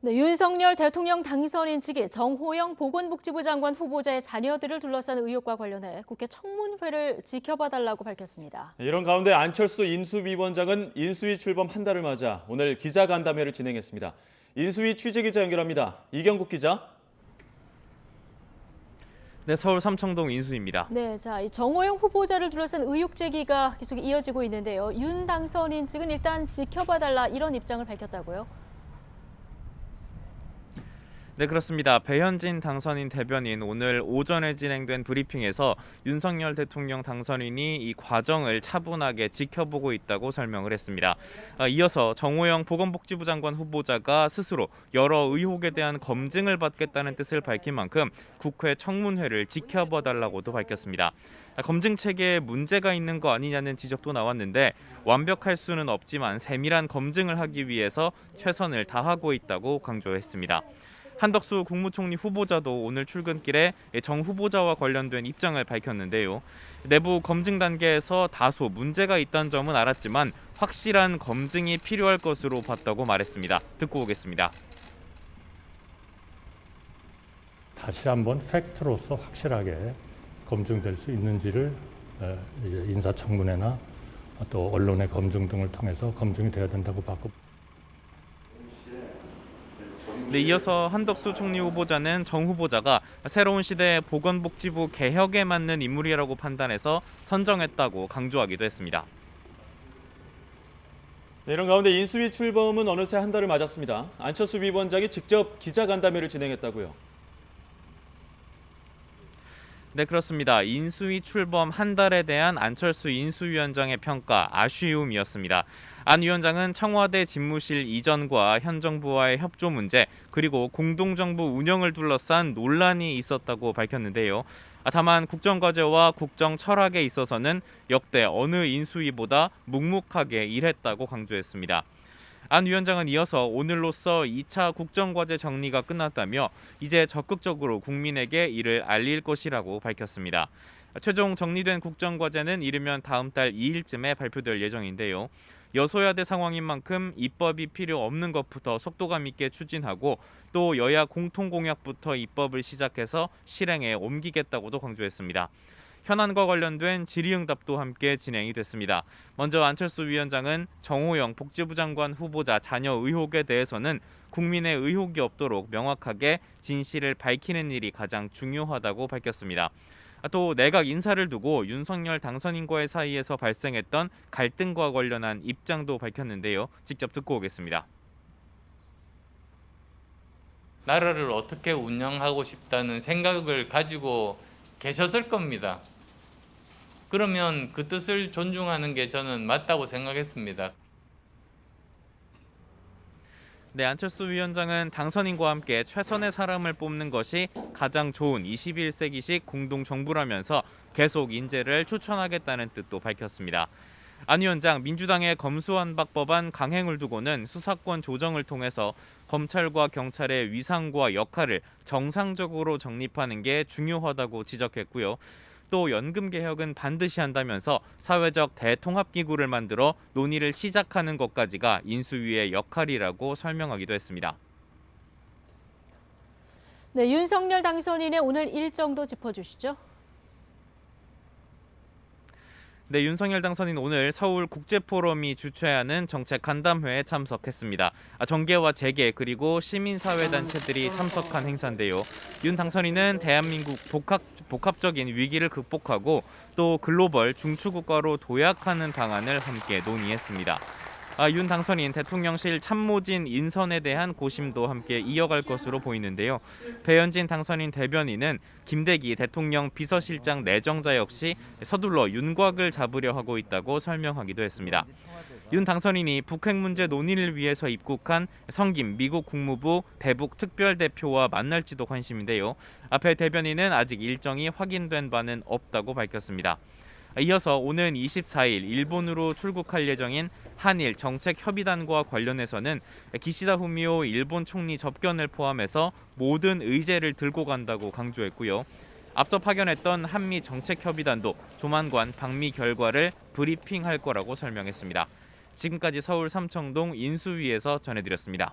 네, 윤석열 대통령 당선인 측이 정호영 보건복지부 장관 후보자의 자녀들을 둘러싼 의혹과 관련해 국회 청문회를 지켜봐달라고 밝혔습니다. 이런 가운데 안철수 인수위원장은 인수위 출범 한 달을 맞아 오늘 기자간담회를 진행했습니다. 인수위 취재기자 연결합니다. 이경국 기자. 네, 서울 삼청동 인수입니다. 네, 이 정호영 후보자를 둘러싼 의혹 제기가 계속 이어지고 있는데요. 윤 당선인 측은 일단 지켜봐달라 이런 입장을 밝혔다고요. 네, 그렇습니다. 배현진 당선인 대변인 오늘 오전에 진행된 브리핑에서 윤석열 대통령 당선인이 이 과정을 차분하게 지켜보고 있다고 설명을 했습니다. 이어서 정호영 보건복지부 장관 후보자가 스스로 여러 의혹에 대한 검증을 받겠다는 뜻을 밝힌 만큼 국회 청문회를 지켜봐달라고도 밝혔습니다. 검증 체계에 문제가 있는 거 아니냐는 지적도 나왔는데 완벽할 수는 없지만 세밀한 검증을 하기 위해서 최선을 다하고 있다고 강조했습니다. 한덕수 국무총리 후보자도 오늘 출근길에 정 후보자와 관련된 입장을 밝혔는데요. 내부 검증 단계에서 다소 문제가 있다는 점은 알았지만 확실한 검증이 필요할 것으로 봤다고 말했습니다. 듣고 오겠습니다. 다시 한번 팩트로서 확실하게 검증될 수 있는지를 이제 인사청문회나 또 언론의 검증 등을 통해서 검증이 돼야 된다고 봤고. 네, 이어서 한덕수 총리 후보자는 정 후보자가 새로운 시대의 보건복지부 개혁에 맞는 인물이라고 판단해서 선정했다고 강조하기도 했습니다. 네, 이런 가운데 인수위 출범은 어느새 한 달을 맞았습니다. 안철수 위원장이 직접 기자간담회를 진행했다고요. 네, 그렇습니다. 인수위 출범 한 달에 대한 안철수 인수위원장의 평가 아쉬움이었습니다. 안 위원장은 청와대 집무실 이전과 현 정부와의 협조 문제 그리고 공동정부 운영을 둘러싼 논란이 있었다고 밝혔는데요. 다만 국정과제와 국정 철학에 있어서는 역대 어느 인수위보다 묵묵하게 일했다고 강조했습니다. 안 위원장은 이어서 오늘로써 2차 국정과제 정리가 끝났다며 이제 적극적으로 국민에게 이를 알릴 것이라고 밝혔습니다. 최종 정리된 국정과제는 이르면 다음 달 2일쯤에 발표될 예정인데요. 여소야대 상황인 만큼 입법이 필요 없는 것부터 속도감 있게 추진하고 또 여야 공통공약부터 입법을 시작해서 실행에 옮기겠다고도 강조했습니다. 현안과 관련된 질의응답도 함께 진행이 됐습니다. 먼저 안철수 위원장은 정호영 복지부 장관 후보자 자녀 의혹에 대해서는 국민의 의혹이 없도록 명확하게 진실을 밝히는 일이 가장 중요하다고 밝혔습니다. 또 내각 인사를 두고 윤석열 당선인과의 사이에서 발생했던 갈등과 관련한 입장도 밝혔는데요. 직접 듣고 오겠습니다. 나라를 어떻게 운영하고 싶다는 생각을 가지고 계셨을 겁니다. 그러면 그 뜻을 존중하는 게 저는 맞다고 생각했습니다. 네, 안철수 위원장은 당선인과 함께 최선의 사람을 뽑는 것이 가장 좋은 21세기식 공동정부라면서 계속 인재를 추천하겠다는 뜻도 밝혔습니다. 안 위원장, 민주당의 검수완박 법안 강행을 두고는 수사권 조정을 통해서 검찰과 경찰의 위상과 역할을 정상적으로 정립하는 게 중요하다고 지적했고요. 또 연금 개혁은 반드시 한다면서 사회적 대통합기구를 만들어 논의를 시작하는 것까지가 인수위의 역할이라고 설명하기도 했습니다. 네, 윤석열 당선인의 오늘 일정도 짚어주시죠. 네, 윤석열 당선인 오늘 서울국제포럼이 주최하는 정책간담회에 참석했습니다. 정계와 재계 그리고 시민사회단체들이 참석한 행사인데요. 윤 당선인은 대한민국 복합적인 위기를 극복하고 또 글로벌 중추국가로 도약하는 방안을 함께 논의했습니다. 윤 당선인 대통령실 참모진 인선에 대한 고심도 함께 이어갈 것으로 보이는데요. 배현진 당선인 대변인은 김대기 대통령 비서실장 내정자 역시 서둘러 윤곽을 잡으려 하고 있다고 설명하기도 했습니다. 윤 당선인이 북핵 문제 논의를 위해서 입국한 성김 미국 국무부 대북 특별대표와 만날지도 관심인데요. 배 대변인은 아직 일정이 확인된 바는 없다고 밝혔습니다. 이어서 오는 24일 일본으로 출국할 예정인 한일 정책협의단과 관련해서는 기시다 후미오 일본 총리 접견을 포함해서 모든 의제를 들고 간다고 강조했고요. 앞서 파견했던 한미 정책협의단도 조만간 방미 결과를 브리핑할 거라고 설명했습니다. 지금까지 서울 삼청동 인수위에서 전해드렸습니다.